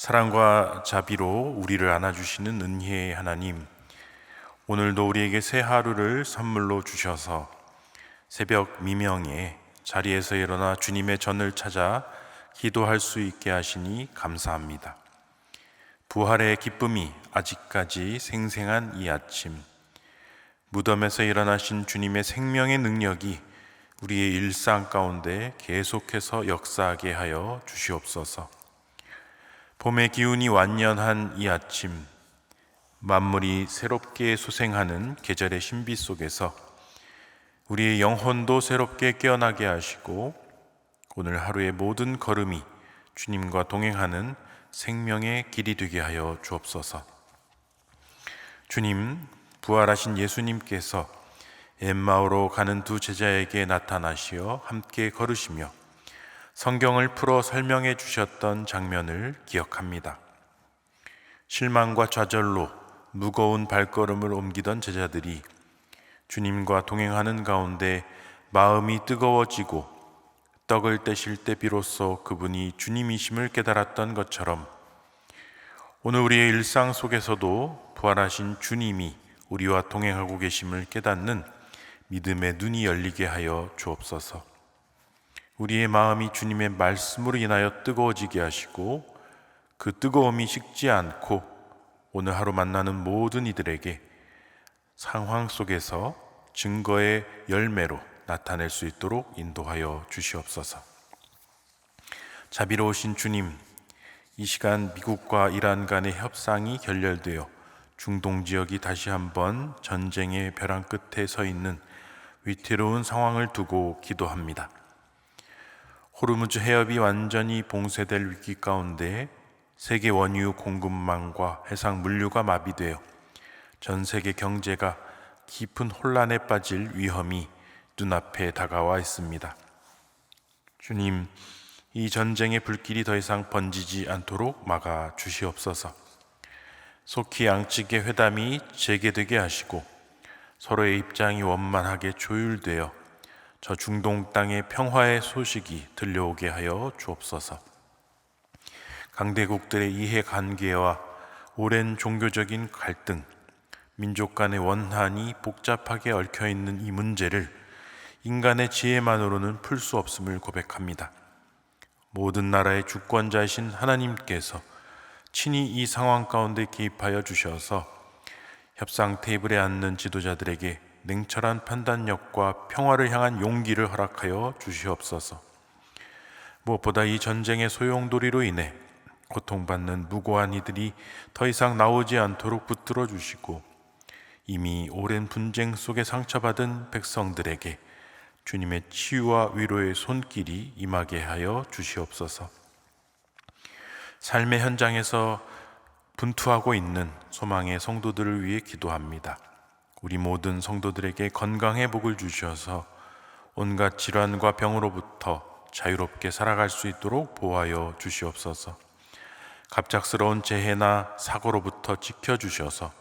사랑과 자비로 우리를 안아주시는 은혜의 하나님, 오늘도 우리에게 새 하루를 선물로 주셔서 새벽 미명에 자리에서 일어나 주님의 전을 찾아 기도할 수 있게 하시니 감사합니다. 부활의 기쁨이 아직까지 생생한 이 아침, 무덤에서 일어나신 주님의 생명의 능력이 우리의 일상 가운데 계속해서 역사하게 하여 주시옵소서. 봄의 기운이 완연한 이 아침, 만물이 새롭게 소생하는 계절의 신비 속에서 우리의 영혼도 새롭게 깨어나게 하시고 오늘 하루의 모든 걸음이 주님과 동행하는 생명의 길이 되게 하여 주옵소서. 주님, 부활하신 예수님께서 엠마오로 가는 두 제자에게 나타나시어 함께 걸으시며 성경을 풀어 설명해 주셨던 장면을 기억합니다. 실망과 좌절로 무거운 발걸음을 옮기던 제자들이 주님과 동행하는 가운데 마음이 뜨거워지고 떡을 떼실 때 비로소 그분이 주님이심을 깨달았던 것처럼 오늘 우리의 일상 속에서도 부활하신 주님이 우리와 동행하고 계심을 깨닫는 믿음의 눈이 열리게 하여 주옵소서. 우리의 마음이 주님의 말씀으로 인하여 뜨거워지게 하시고 그 뜨거움이 식지 않고 오늘 하루 만나는 모든 이들에게 상황 속에서 증거의 열매로 나타낼 수 있도록 인도하여 주시옵소서. 자비로우신 주님, 이 시간 미국과 이란 간의 협상이 결렬되어 중동 지역이 다시 한번 전쟁의 벼랑 끝에 서 있는 위태로운 상황을 두고 기도합니다. 호르무즈 해협이 완전히 봉쇄될 위기 가운데 세계 원유 공급망과 해상 물류가 마비되어 전 세계 경제가 깊은 혼란에 빠질 위험이 눈앞에 다가와 있습니다. 주님, 이 전쟁의 불길이 더 이상 번지지 않도록 막아 주시옵소서. 속히 양측의 회담이 재개되게 하시고 서로의 입장이 원만하게 조율되어 저 중동 땅의 평화의 소식이 들려오게 하여 주옵소서. 강대국들의 이해관계와 오랜 종교적인 갈등, 민족 간의 원한이 복잡하게 얽혀있는 이 문제를 인간의 지혜만으로는 풀 수 없음을 고백합니다. 모든 나라의 주권자이신 하나님께서 친히 이 상황 가운데 개입하여 주셔서 협상 테이블에 앉는 지도자들에게 냉철한 판단력과 평화를 향한 용기를 허락하여 주시옵소서. 무엇보다 이 전쟁의 소용돌이로 인해 고통받는 무고한 이들이 더 이상 나오지 않도록 붙들어 주시고 이미 오랜 분쟁 속에 상처받은 백성들에게 주님의 치유와 위로의 손길이 임하게 하여 주시옵소서. 삶의 현장에서 분투하고 있는 소망의 성도들을 위해 기도합니다. 우리 모든 성도들에게 건강의 복을 주셔서 온갖 질환과 병으로부터 자유롭게 살아갈 수 있도록 보호하여 주시옵소서. 갑작스러운 재해나 사고로부터 지켜주셔서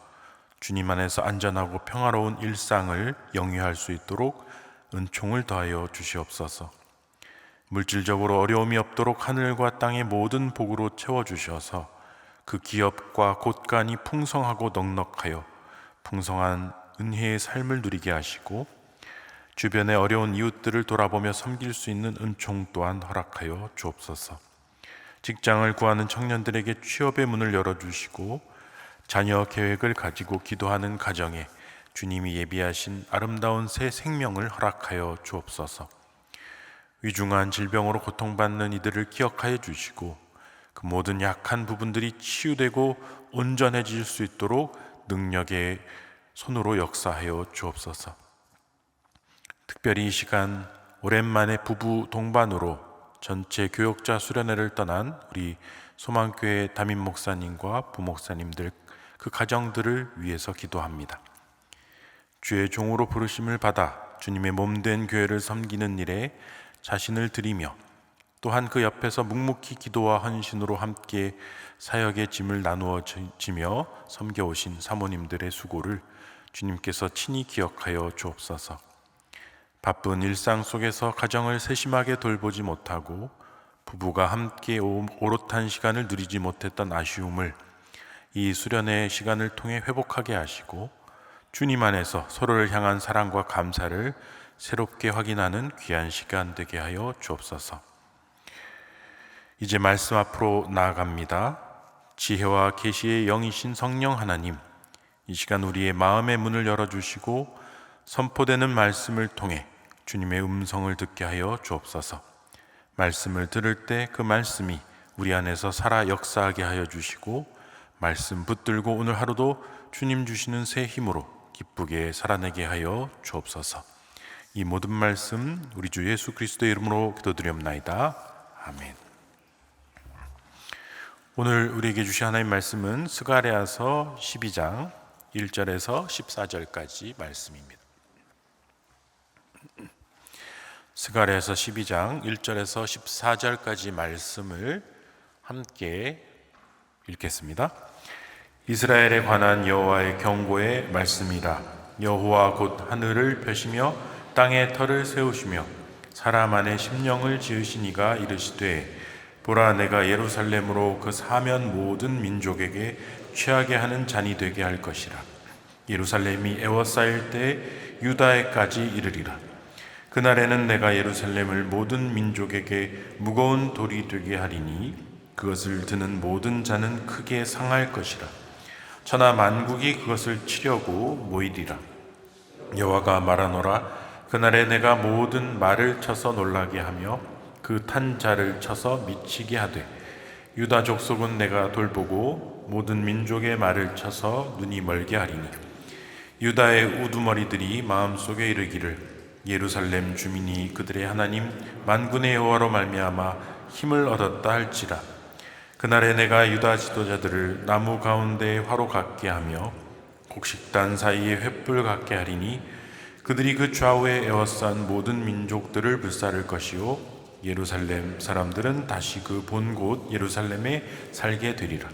주님 안에서 안전하고 평화로운 일상을 영위할 수 있도록 은총을 더하여 주시옵소서. 물질적으로 어려움이 없도록 하늘과 땅의 모든 복으로 채워주셔서 그 기업과 곳간이 풍성하고 넉넉하여 풍성한 은혜의 삶을 누리게 하시고 주변의 어려운 이웃들을 돌아보며 섬길 수 있는 은총 또한 허락하여 주옵소서. 직장을 구하는 청년들에게 취업의 문을 열어주시고 자녀 계획을 가지고 기도하는 가정에 주님이 예비하신 아름다운 새 생명을 허락하여 주옵소서. 위중한 질병으로 고통받는 이들을 기억하여 주시고 그 모든 약한 부분들이 치유되고 온전해질 수 있도록 능력의 손으로 역사하여 주옵소서. 특별히 이 시간 오랜만에 부부 동반으로 전체 교역자 수련회를 떠난 우리 소망교회 담임 목사님과 부목사님들 그 가정들을 위해서 기도합니다. 주의 종으로 부르심을 받아 주님의 몸된 교회를 섬기는 일에 자신을 드리며 또한 그 옆에서 묵묵히 기도와 헌신으로 함께 사역의 짐을 나누어 지며 섬겨오신 사모님들의 수고를 주님께서 친히 기억하여 주옵소서. 바쁜 일상 속에서 가정을 세심하게 돌보지 못하고 부부가 함께 오롯한 시간을 누리지 못했던 아쉬움을 이 수련의 시간을 통해 회복하게 하시고 주님 안에서 서로를 향한 사랑과 감사를 새롭게 확인하는 귀한 시간 되게 하여 주옵소서. 이제 말씀 앞으로 나아갑니다. 지혜와 계시의 영이신 성령 하나님, 이 시간 우리의 마음의 문을 열어주시고 선포되는 말씀을 통해 주님의 음성을 듣게 하여 주옵소서. 말씀을 들을 때 그 말씀이 우리 안에서 살아 역사하게 하여 주시고 말씀 붙들고 오늘 하루도 주님 주시는 새 힘으로 기쁘게 살아내게 하여 주옵소서. 이 모든 말씀 우리 주 예수 그리스도의 이름으로 기도드리옵나이다. 아멘. 오늘 우리에게 주신 하나님의 말씀은 스가랴서 12장 1절에서 14절까지 말씀입니다. 스가랴서 12장 1절에서 14절까지 말씀을 함께 읽겠습니다. 이스라엘에 관한 여호와의 경고의 말씀이라. 여호와 곧 하늘을 펴시며 땅에 터를 세우시며 사람 안에 심령을 지으신 이가 이르시되 보라, 내가 예루살렘으로 그 사면 모든 민족에게 취하게 하는 잔이 되게 할 것이라. 예루살렘이 에워싸일 때 유다에까지 이르리라. 그날에는 내가 예루살렘을 모든 민족에게 무거운 돌이 되게 하리니 그것을 드는 모든 자는 크게 상할 것이라. 천하 만국이 그것을 치려고 모이리라. 여호와가 말하노라. 그날에 내가 모든 말을 쳐서 놀라게 하며 그 탄 자를 쳐서 미치게 하되 유다 족속은 내가 돌보고 모든 민족의 말을 쳐서 눈이 멀게 하리니 유다의 우두머리들이 마음속에 이르기를 예루살렘 주민이 그들의 하나님 만군의 여호와로 말미암아 힘을 얻었다 할지라. 그날에 내가 유다 지도자들을 나무 가운데 화로 같게 하며 곡식단 사이에 횃불 같게 하리니 그들이 그 좌우에 에워싼 모든 민족들을 불사를 것이요 예루살렘 사람들은 다시 그 본 곳 예루살렘에 살게 되리라.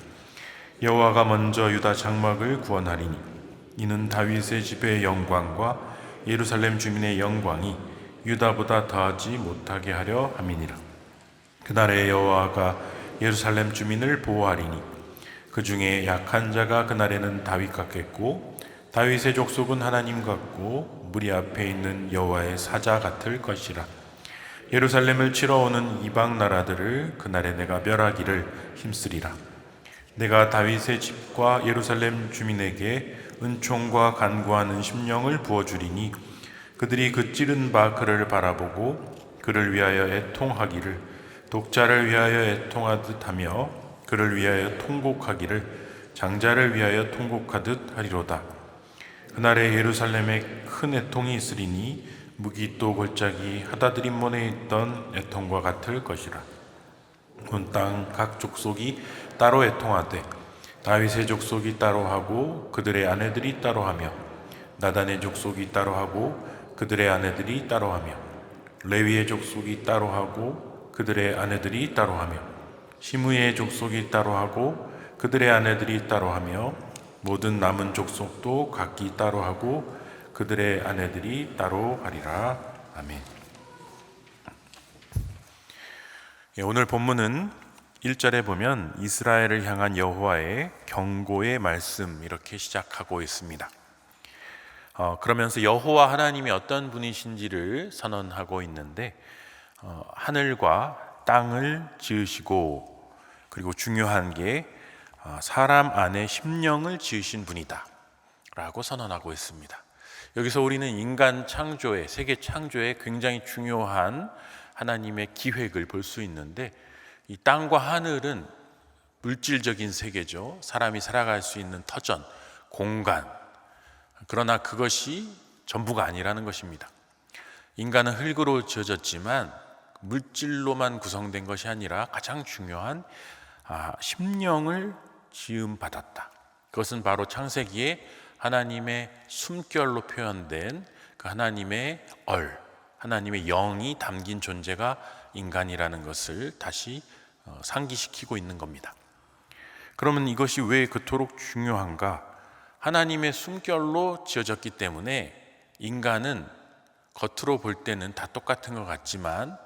여호와가 먼저 유다 장막을 구원하리니 이는 다윗의 집의 영광과 예루살렘 주민의 영광이 유다보다 더하지 못하게 하려 함이니라. 그날에 여호와가 예루살렘 주민을 보호하리니 그 중에 약한 자가 그날에는 다윗 같겠고 다윗의 족속은 하나님 같고 무리 앞에 있는 여호와의 사자 같을 것이라. 예루살렘을 치러 오는 이방 나라들을 그날에 내가 멸하기를 힘쓰리라. 내가 다윗의 집과 예루살렘 주민에게 은총과 간구하는 심령을 부어주리니 그들이 그 찌른 바 그를 바라보고 그를 위하여 애통하기를 독자를 위하여 애통하듯 하며 그를 위하여 통곡하기를 장자를 위하여 통곡하듯 하리로다. 그날에 예루살렘에 큰 애통이 있으리니 무기또 골짜기 하다드림몬에 있던 애통과 같을 것이라. 온 땅 각 족속이 따로 애통하되 다윗의 족속이 따로 하고 그들의 아내들이 따로 하며 나단의 족속이 따로 하고 그들의 아내들이 따로 하며 레위의 족속이 따로 하고 그들의 아내들이 따로 하며 시므의 족속이 따로 하고 그들의 아내들이 따로 하며 모든 남은 족속도 각기 따로 하고 그들의 아내들이 따로 하리라. 아멘. 오늘 본문은 1절에 보면 이스라엘을 향한 여호와의 경고의 말씀 이렇게 시작하고 있습니다. 그러면서 여호와 하나님이 어떤 분이신지를 선언하고 있는데 하늘과 땅을 지으시고 그리고 중요한 게 사람 안에 심령을 지으신 분이다 라고 선언하고 있습니다. 여기서 우리는 인간 창조의 세계 창조에 굉장히 중요한 하나님의 기획을 볼 수 있는데 이 땅과 하늘은 물질적인 세계죠. 사람이 살아갈 수 있는 터전, 공간. 그러나 그것이 전부가 아니라는 것입니다. 인간은 흙으로 지어졌지만 물질로만 구성된 것이 아니라 가장 중요한 심령을 지음받았다. 그것은 바로 창세기에 하나님의 숨결로 표현된 그 하나님의 하나님의 영이 담긴 존재가 인간이라는 것을 다시 상기시키고 있는 겁니다. 그러면 이것이 왜 그토록 중요한가? 하나님의 숨결로 지어졌기 때문에 인간은 겉으로 볼 때는 다 똑같은 것 같지만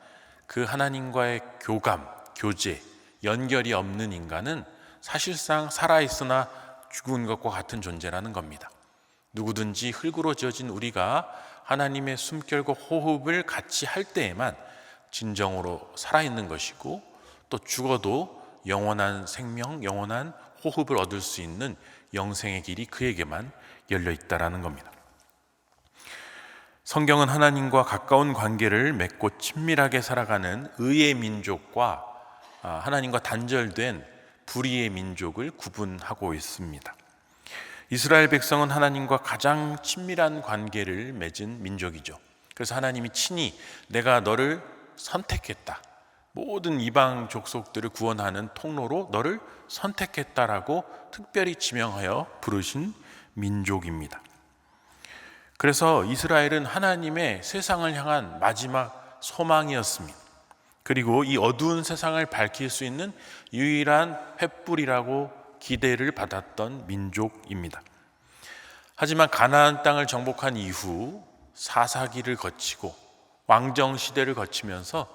그 하나님과의 교감, 교제, 연결이 없는 인간은 사실상 살아있으나 죽은 것과 같은 존재라는 겁니다. 누구든지 흙으로 지어진 우리가 하나님의 숨결과 호흡을 같이 할 때에만 진정으로 살아있는 것이고, 또 죽어도 영원한 생명, 영원한 호흡을 얻을 수 있는 영생의 길이 그에게만 열려 있다라는 겁니다. 성경은 하나님과 가까운 관계를 맺고 친밀하게 살아가는 의의 민족과 하나님과 단절된 불의의 민족을 구분하고 있습니다. 이스라엘 백성은 하나님과 가장 친밀한 관계를 맺은 민족이죠. 그래서 하나님이 친히 내가 너를 선택했다, 모든 이방 족속들을 구원하는 통로로 너를 선택했다라고 특별히 지명하여 부르신 민족입니다. 그래서 이스라엘은 하나님의 세상을 향한 마지막 소망이었습니다. 그리고 이 어두운 세상을 밝힐 수 있는 유일한 횃불이라고 기대를 받았던 민족입니다. 하지만 가나안 땅을 정복한 이후 사사기를 거치고 왕정 시대를 거치면서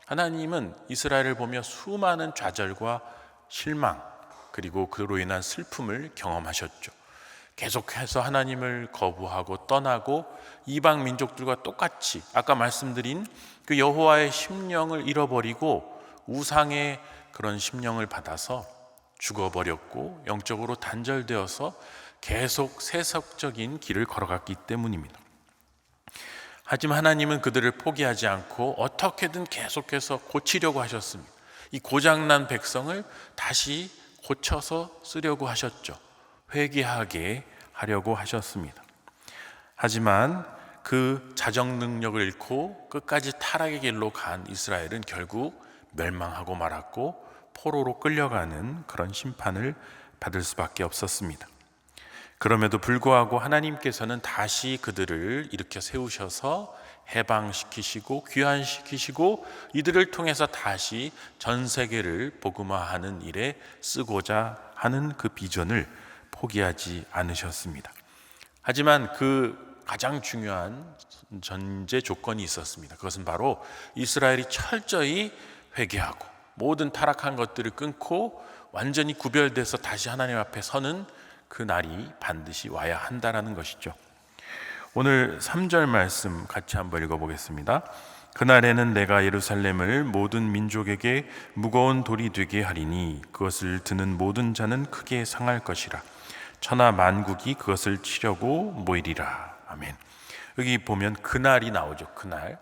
하나님은 이스라엘을 보며 수많은 좌절과 실망, 그리고 그로 인한 슬픔을 경험하셨죠. 계속해서 하나님을 거부하고 떠나고 이방 민족들과 똑같이 아까 말씀드린 그 여호와의 심령을 잃어버리고 우상의 그런 심령을 받아서 죽어버렸고 영적으로 단절되어서 계속 세속적인 길을 걸어갔기 때문입니다. 하지만 하나님은 그들을 포기하지 않고 어떻게든 계속해서 고치려고 하셨습니다. 이 고장난 백성을 다시 고쳐서 쓰려고 하셨죠. 회개하게 하려고 하셨습니다. 하지만 그 자정 능력을 잃고 끝까지 타락의 길로 간 이스라엘은 결국 멸망하고 말았고 포로로 끌려가는 그런 심판을 받을 수밖에 없었습니다. 그럼에도 불구하고 하나님께서는 다시 그들을 일으켜 세우셔서 해방시키시고 귀환시키시고 이들을 통해서 다시 전 세계를 복음화하는 일에 쓰고자 하는 그 비전을 포기하지 않으셨습니다. 하지만 그 가장 중요한 전제 조건이 있었습니다. 그것은 바로 이스라엘이 철저히 회개하고 모든 타락한 것들을 끊고 완전히 구별돼서 다시 하나님 앞에 서는 그 날이 반드시 와야 한다라는 것이죠. 오늘 3절 말씀 같이 한번 읽어보겠습니다. 그날에는 내가 예루살렘을 모든 민족에게 무거운 돌이 되게 하리니 그것을 드는 모든 자는 크게 상할 것이라. 천하 만국이 그것을 치려고 모이리라. 아멘. 여기 보면 그날이 나오죠. 그날.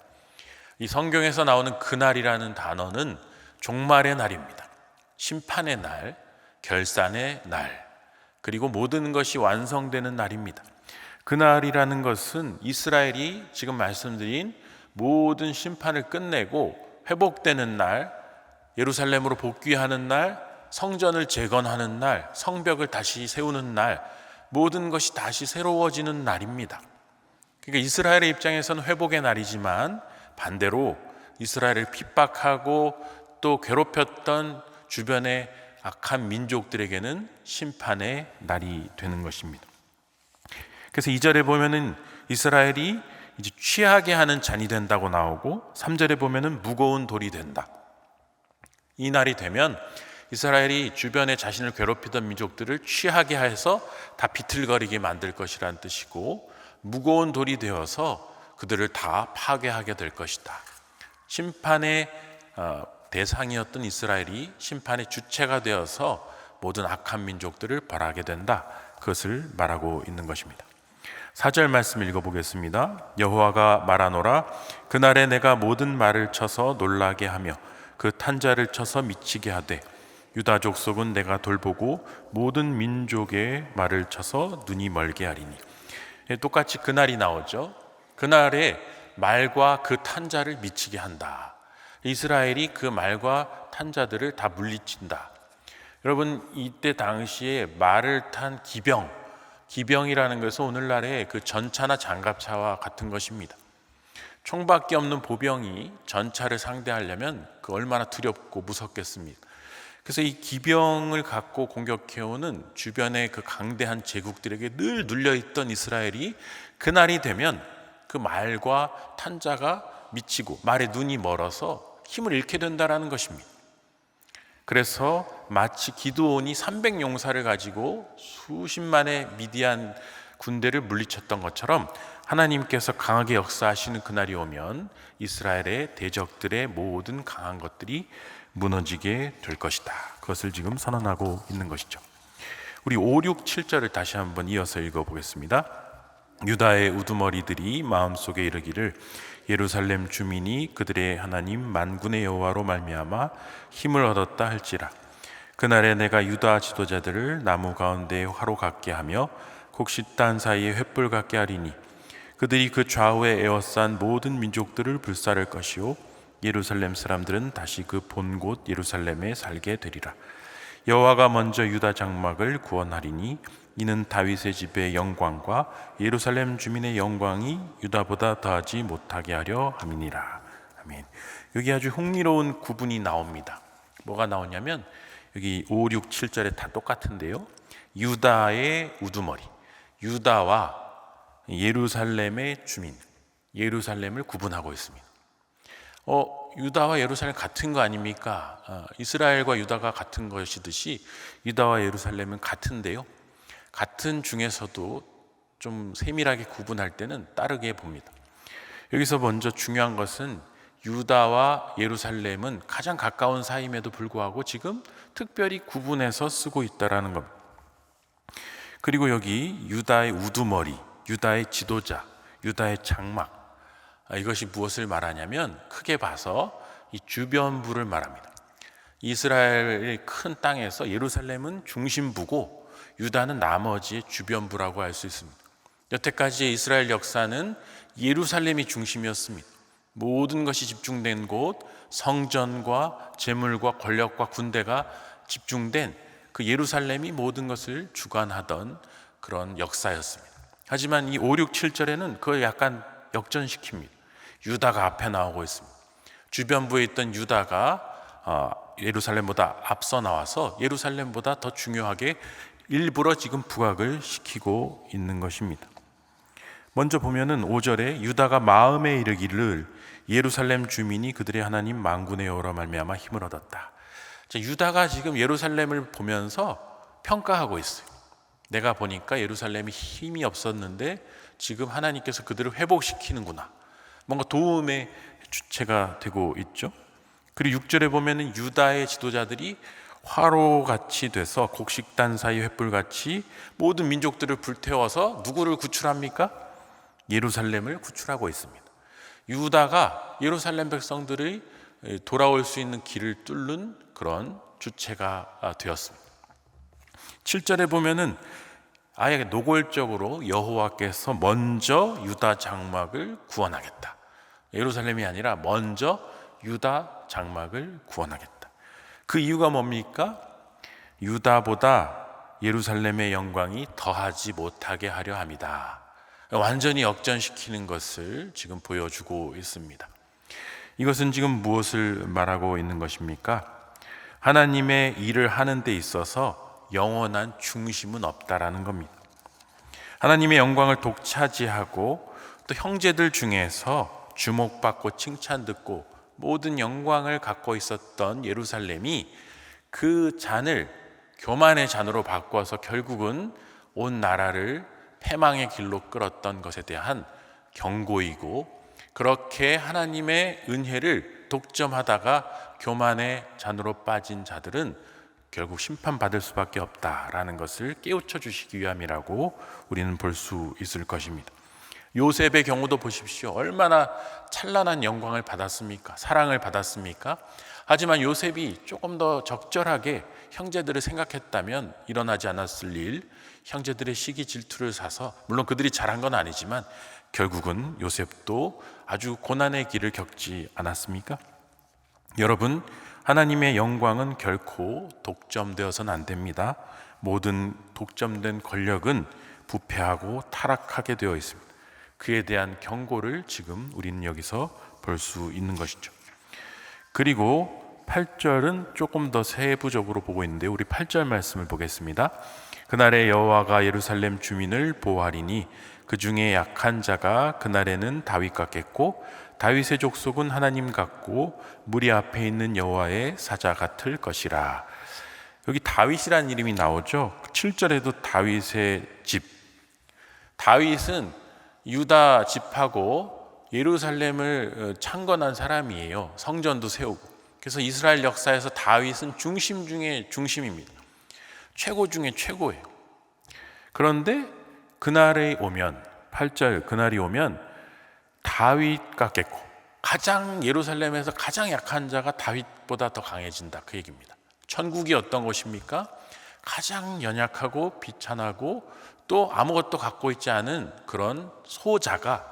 이 성경에서 나오는 그날이라는 단어는 종말의 날입니다. 심판의 날, 결산의 날, 그리고 모든 것이 완성되는 날입니다. 그날이라는 것은 이스라엘이 지금 말씀드린 모든 심판을 끝내고 회복되는 날, 예루살렘으로 복귀하는 날, 성전을 재건하는 날, 성벽을 다시 세우는 날, 모든 것이 다시 새로워지는 날입니다. 그러니까 이스라엘의 입장에서는 회복의 날이지만 반대로 이스라엘을 핍박하고 또 괴롭혔던 주변의 악한 민족들에게는 심판의 날이 되는 것입니다. 그래서 2절에 보면은 이스라엘이 이제 취하게 하는 잔이 된다고 나오고 3절에 보면은 무거운 돌이 된다. 이 날이 되면 이스라엘이 주변에 자신을 괴롭히던 민족들을 취하게 해서 다 비틀거리게 만들 것이라는 뜻이고, 무거운 돌이 되어서 그들을 다 파괴하게 될 것이다. 심판의 대상이었던 이스라엘이 심판의 주체가 되어서 모든 악한 민족들을 벌하게 된다. 그것을 말하고 있는 것입니다. 4절 말씀 읽어보겠습니다. 여호와가 말하노라. 그날에 내가 모든 말을 쳐서 놀라게 하며 그 탄자를 쳐서 미치게 하되 유다 족속은 내가 돌보고 모든 민족의 말을 쳐서 눈이 멀게 하리니. 똑같이 그날이 나오죠. 그날에 말과 그 탄자를 미치게 한다. 이스라엘이 그 말과 탄자들을 다 물리친다. 여러분, 이때 당시에 말을 탄 기병이라는 것은 오늘날의 그 전차나 장갑차와 같은 것입니다. 총밖에 없는 보병이 전차를 상대하려면 그 얼마나 두렵고 무섭겠습니까? 그래서 이 기병을 갖고 공격해오는 주변의 그 강대한 제국들에게 늘 눌려있던 이스라엘이 그날이 되면 그 말과 탄자가 미치고 말의 눈이 멀어서 힘을 잃게 된다라는 것입니다. 그래서 마치 기드온이 300용사를 가지고 수십만의 미디안 군대를 물리쳤던 것처럼 하나님께서 강하게 역사하시는 그날이 오면 이스라엘의 대적들의 모든 강한 것들이 무너지게 될 것이다. 그것을 지금 선언하고 있는 것이죠. 우리 5, 6, 7절을 다시 한번 이어서 읽어보겠습니다. 유다의 우두머리들이 마음속에 이르기를 예루살렘 주민이 그들의 하나님 만군의 여호와로 말미암아 힘을 얻었다 할지라. 그날에 내가 유다 지도자들을 나무 가운데 화로 같게 하며 곡식단 사이에 횃불 같게 하리니 그들이 그 좌우에 에워싼 모든 민족들을 불사를 것이요 예루살렘 사람들은 다시 그 본 곳 예루살렘에 살게 되리라. 여호와가 먼저 유다 장막을 구원하리니 이는 다윗의 집의 영광과 예루살렘 주민의 영광이 유다보다 더하지 못하게 하려 함이니라. 아멘. 여기 아주 흥미로운 구분이 나옵니다. 뭐가 나오냐면 여기 5, 6, 7절에 다 똑같은데요, 유다의 우두머리, 유다와 예루살렘의 주민, 예루살렘을 구분하고 있습니다. 유다와 예루살렘 같은 거 아닙니까? 이스라엘과 유다가 같은 것이듯이 유다와 예루살렘은 같은데요, 같은 중에서도 좀 세밀하게 구분할 때는 다르게 봅니다. 여기서 먼저 중요한 것은 유다와 예루살렘은 가장 가까운 사이임에도 불구하고 지금 특별히 구분해서 쓰고 있다는 겁니다. 그리고 여기 유다의 우두머리, 유다의 지도자, 유다의 장막, 이것이 무엇을 말하냐면 크게 봐서 이 주변부를 말합니다. 이스라엘의 큰 땅에서 예루살렘은 중심부고 유다는 나머지의 주변부라고 할 수 있습니다. 여태까지의 이스라엘 역사는 예루살렘이 중심이었습니다. 모든 것이 집중된 곳, 성전과 재물과 권력과 군대가 집중된 그 예루살렘이 모든 것을 주관하던 그런 역사였습니다. 하지만 이 5, 6, 7절에는 그걸 약간 역전시킵니다. 유다가 앞에 나오고 있습니다. 주변부에 있던 유다가 예루살렘보다 앞서 나와서 예루살렘보다 더 중요하게 일부러 지금 부각을 시키고 있는 것입니다. 먼저 보면은 5절에 유다가 마음에 이르기를 예루살렘 주민이 그들의 하나님 만군의 여호와로 말미암아 힘을 얻었다. 유다가 지금 예루살렘을 보면서 평가하고 있어요. 내가 보니까 예루살렘이 힘이 없었는데 지금 하나님께서 그들을 회복시키는구나. 뭔가 도움의 주체가 되고 있죠. 그리고 6절에 보면은 유다의 지도자들이 화로같이 돼서 곡식단 사이 횃불같이 모든 민족들을 불태워서 누구를 구출합니까? 예루살렘을 구출하고 있습니다. 유다가 예루살렘 백성들이 돌아올 수 있는 길을 뚫는 그런 주체가 되었습니다. 7절에 보면은 아예 노골적으로 여호와께서 먼저 유다 장막을 구원하겠다. 예루살렘이 아니라 먼저 유다 장막을 구원하겠다. 그 이유가 뭡니까? 유다보다 예루살렘의 영광이 더하지 못하게 하려 함이다. 완전히 역전시키는 것을 지금 보여주고 있습니다. 이것은 지금 무엇을 말하고 있는 것입니까? 하나님의 일을 하는 데 있어서 영원한 중심은 없다라는 겁니다. 하나님의 영광을 독차지하고 또 형제들 중에서 주목받고 칭찬듣고 모든 영광을 갖고 있었던 예루살렘이 그 잔을 교만의 잔으로 바꿔서 결국은 온 나라를 패망의 길로 끌었던 것에 대한 경고이고, 그렇게 하나님의 은혜를 독점하다가 교만의 잔으로 빠진 자들은 결국 심판받을 수밖에 없다라는 것을 깨우쳐 주시기 위함이라고 우리는 볼 수 있을 것입니다. 요셉의 경우도 보십시오. 얼마나 찬란한 영광을 받았습니까? 사랑을 받았습니까? 하지만 요셉이 조금 더 적절하게 형제들을 생각했다면 일어나지 않았을 일, 형제들의 시기 질투를 사서, 물론 그들이 잘한 건 아니지만 결국은 요셉도 아주 고난의 길을 겪지 않았습니까? 여러분, 하나님의 영광은 결코 독점되어서는 안 됩니다. 모든 독점된 권력은 부패하고 타락하게 되어 있습니다. 그에 대한 경고를 지금 우리는 여기서 볼 수 있는 것이죠. 그리고 8절은 조금 더 세부적으로 보고 있는데, 우리 8절 말씀을 보겠습니다. 그날에 여호와가 예루살렘 주민을 보호하리니 그 중에 약한 자가 그날에는 다윗 같겠고 다윗의 족속은 하나님 같고 무리 앞에 있는 여호와의 사자 같을 것이라. 여기 다윗이라는 이름이 나오죠. 7절에도 다윗의 집. 다윗은 유다 집하고 예루살렘을 창건한 사람이에요. 성전도 세우고. 그래서 이스라엘 역사에서 다윗은 중심 중에 중심입니다. 최고 중에 최고예요. 그런데 그날이 오면, 8절 그날이 오면 다윗 같겠고, 가장 예루살렘에서 가장 약한 자가 다윗보다 더 강해진다, 그 얘기입니다. 천국이 어떤 것입니까? 가장 연약하고 비천하고 또 아무것도 갖고 있지 않은 그런 소자가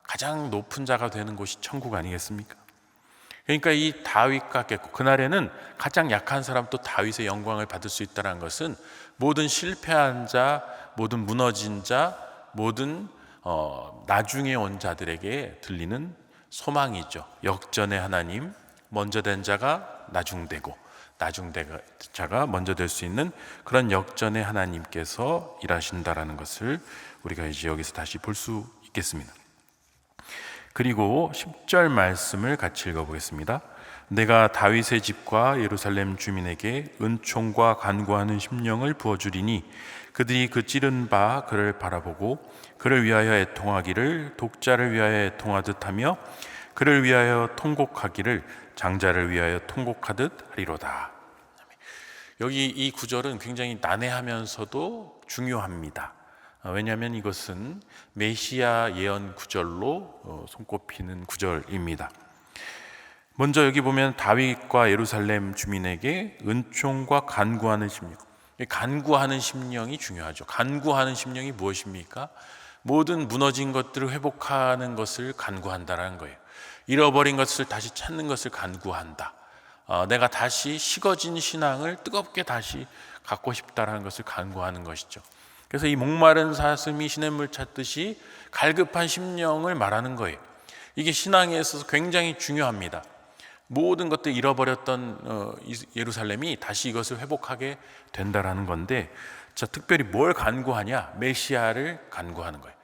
가장 높은 자가 되는 곳이 천국 아니겠습니까? 그러니까 이 다윗 같겠고, 그날에는 가장 약한 사람도 다윗의 영광을 받을 수 있다는 것은 모든 실패한 자, 모든 무너진 자, 모든 나중에 온 자들에게 들리는 소망이죠. 역전의 하나님, 먼저 된 자가 나중되고 나중된 자가 먼저 될 수 있는 그런 역전의 하나님께서 일하신다라는 것을 우리가 이제 여기서 다시 볼 수 있겠습니다. 그리고 10절 말씀을 같이 읽어보겠습니다. 내가 다윗의 집과 예루살렘 주민에게 은총과 간구하는 심령을 부어주리니 그들이 그 찌른 바 그를 바라보고 그를 위하여 애통하기를 독자를 위하여 애통하듯 하며 그를 위하여 통곡하기를 장자를 위하여 통곡하듯 하리로다. 여기 이 구절은 굉장히 난해하면서도 중요합니다. 왜냐하면 이것은 메시아 예언 구절로 손꼽히는 구절입니다. 먼저 여기 보면 다윗과 예루살렘 주민에게 은총과 간구하는 심령, 간구하는 심령이 중요하죠. 간구하는 심령이 무엇입니까? 모든 무너진 것들을 회복하는 것을 간구한다는 거예요. 잃어버린 것을 다시 찾는 것을 간구한다. 내가 다시 식어진 신앙을 뜨겁게 다시 갖고 싶다라는 것을 간구하는 것이죠. 그래서 이 목마른 사슴이 시냇물 찾듯이 갈급한 심령을 말하는 거예요. 이게 신앙에 있어서 굉장히 중요합니다. 모든 것들 잃어버렸던 예루살렘이 다시 이것을 회복하게 된다라는 건데, 자, 특별히 뭘 간구하냐? 메시아를 간구하는 거예요.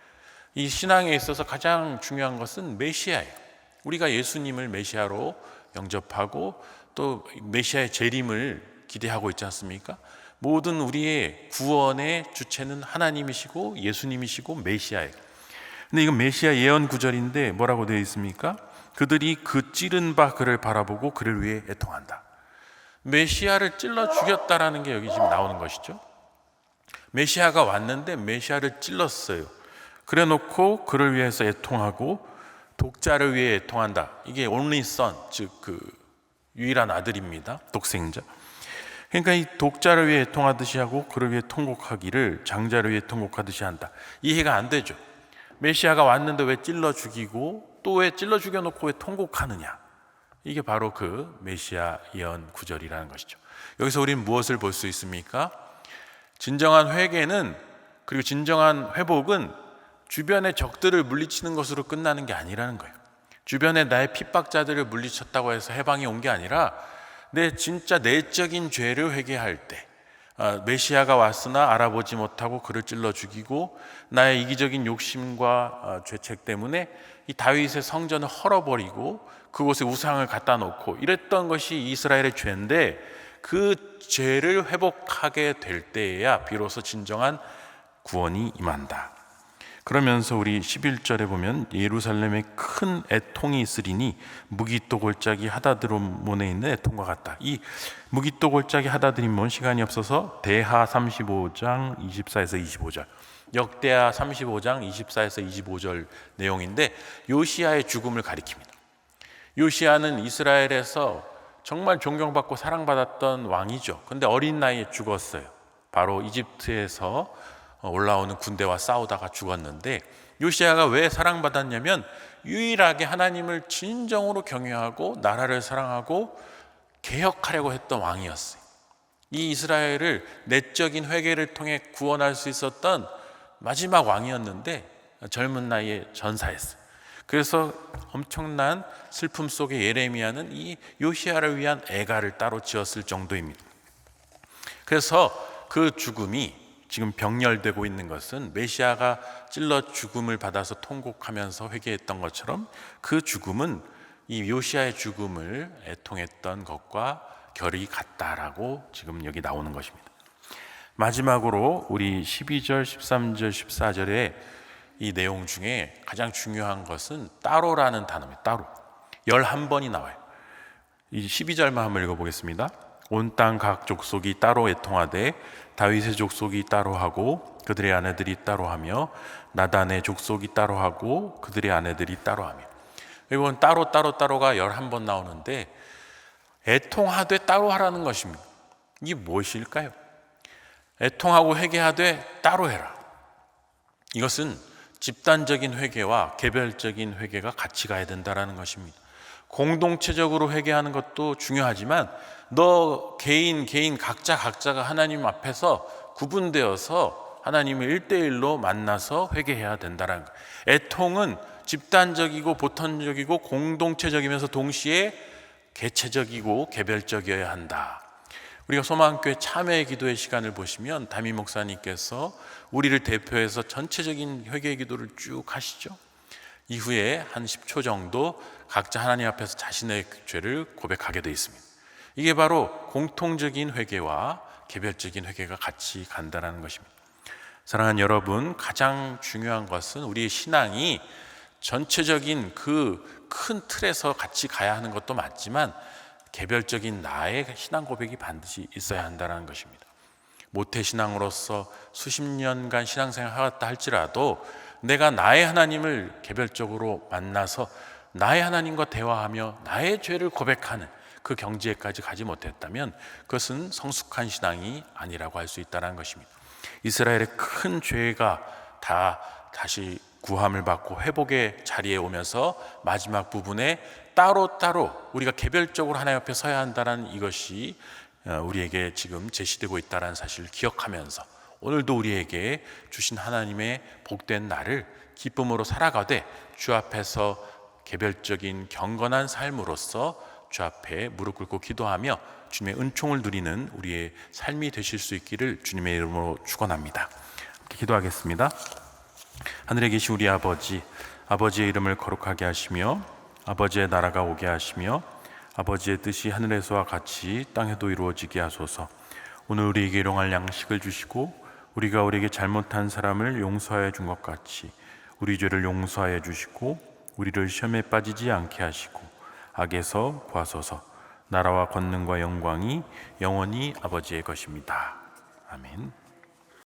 이 신앙에 있어서 가장 중요한 것은 메시아예요. 우리가 예수님을 메시아로 영접하고 또 메시아의 재림을 기대하고 있지 않습니까? 모든 우리의 구원의 주체는 하나님이시고 예수님이시고 메시아예요. 근데 이건 메시아 예언 구절인데 뭐라고 되어 있습니까? 그들이 그 찌른 바 그를 바라보고 그를 위해 애통한다. 메시아를 찔러 죽였다라는 게 여기 지금 나오는 것이죠. 메시아가 왔는데 메시아를 찔렀어요. 그래 놓고 그를 위해서 애통하고 독자를 위해 애통한다. 이게 only son, 즉 그 유일한 아들입니다. 독생자. 그러니까 이 독자를 위해 애통하듯이 하고 그를 위해 통곡하기를 장자를 위해 통곡하듯이 한다. 이해가 안 되죠. 메시아가 왔는데 왜 찔러 죽이고 또 왜 찔러 죽여놓고 왜 통곡하느냐. 이게 바로 그 메시아 예언 구절이라는 것이죠. 여기서 우리는 무엇을 볼 수 있습니까? 진정한 회개는, 그리고 진정한 회복은 주변의 적들을 물리치는 것으로 끝나는 게 아니라는 거예요. 주변에 나의 핍박자들을 물리쳤다고 해서 해방이 온 게 아니라 내 진짜 내적인 죄를 회개할 때, 메시아가 왔으나 알아보지 못하고 그를 찔러 죽이고 나의 이기적인 욕심과 죄책 때문에 이 다윗의 성전을 헐어버리고 그곳에 우상을 갖다 놓고 이랬던 것이 이스라엘의 죄인데, 그 죄를 회복하게 될 때에야 비로소 진정한 구원이 임한다. 그러면서 우리 11절에 보면 예루살렘에 큰 애통이 있으리니 무기또 골짜기 하다드림몬에 있는 애통과 같다. 이 무기또 골짜기 하다드림몬, 시간이 없어서 대하 35장 24에서 25절, 역대하 35장 24에서 25절 내용인데 요시야의 죽음을 가리킵니다. 요시야는 이스라엘에서 정말 존경받고 사랑받았던 왕이죠. 근데 어린 나이에 죽었어요. 바로 이집트에서 올라오는 군대와 싸우다가 죽었는데, 요시야가 왜 사랑받았냐면 유일하게 하나님을 진정으로 경외하고 나라를 사랑하고 개혁하려고 했던 왕이었어요. 이 이스라엘을 내적인 회개를 통해 구원할 수 있었던 마지막 왕이었는데 젊은 나이에 전사했어요. 그래서 엄청난 슬픔 속에 예레미야는 이 요시야를 위한 애가를 따로 지었을 정도입니다. 그래서 그 죽음이 지금 병렬되고 있는 것은 메시아가 찔러 죽음을 받아서 통곡하면서 회개했던 것처럼 그 죽음은 이 요시아의 죽음을 애통했던 것과 결이 같다라고 지금 여기 나오는 것입니다. 마지막으로 우리 12절, 13절, 14절의 이 내용 중에 가장 중요한 것은 따로라는 단어입니다. 따로 11번이 나와요. 이 12절만 한번 읽어보겠습니다. 온 땅 각 족속이 따로 애통하되 다윗의 족속이 따로 하고 그들의 아내들이 따로 하며 나단의 족속이 따로 하고 그들의 아내들이 따로 하며. 이건 따로가 11번 나오는데 애통하되 따로 하라는 것입니다. 이게 무엇일까요? 애통하고 회개하되 따로 해라. 이것은 집단적인 회개와 개별적인 회개가 같이 가야 된다는 것입니다. 공동체적으로 회개하는 것도 중요하지만 너 개인 각자가 하나님 앞에서 구분되어서 하나님을 1대1로 만나서 회개해야 된다는 거예요. 애통은 집단적이고 보편적이고 공동체적이면서 동시에 개체적이고 개별적이어야 한다. 우리가 소망교회 참회의 기도의 시간을 보시면 담임 목사님께서 우리를 대표해서 전체적인 회개 기도를 쭉 하시죠. 이후에 한 10초 정도 각자 하나님 앞에서 자신의 죄를 고백하게 되어 있습니다. 이게 바로 공통적인 회개와 개별적인 회개가 같이 간다는 것입니다. 사랑하는 여러분, 가장 중요한 것은 우리의 신앙이 전체적인 그 큰 틀에서 같이 가야 하는 것도 맞지만 개별적인 나의 신앙 고백이 반드시 있어야 한다는 것입니다. 모태신앙으로서 수십 년간 신앙생활을 하였다 할지라도 내가 나의 하나님을 개별적으로 만나서 나의 하나님과 대화하며 나의 죄를 고백하는 그 경지에까지 가지 못했다면 그것은 성숙한 신앙이 아니라고 할 수 있다는 것입니다. 이스라엘의 큰 죄가 다시 구함을 받고 회복의 자리에 오면서 마지막 부분에 따로 우리가 개별적으로 하나님 앞에 서야 한다는 이것이 우리에게 지금 제시되고 있다는 사실을 기억하면서 오늘도 우리에게 주신 하나님의 복된 날을 기쁨으로 살아가되 주 앞에서 개별적인 경건한 삶으로서 주 앞에 무릎 꿇고 기도하며 주님의 은총을 누리는 우리의 삶이 되실 수 있기를 주님의 이름으로 축원합니다. 기도하겠습니다. 하늘에 계신 우리 아버지, 아버지의 이름을 거룩하게 하시며 아버지의 나라가 오게 하시며 아버지의 뜻이 하늘에서와 같이 땅에도 이루어지게 하소서. 오늘 우리에게 일용할 양식을 주시고 우리가 우리에게 잘못한 사람을 용서하여 준 것 같이 우리 죄를 용서하여 주시고 우리를 시험에 빠지지 않게 하시고 악에서 구하소서. 나라와 권능과 영광이 영원히 아버지의 것입니다. 아멘.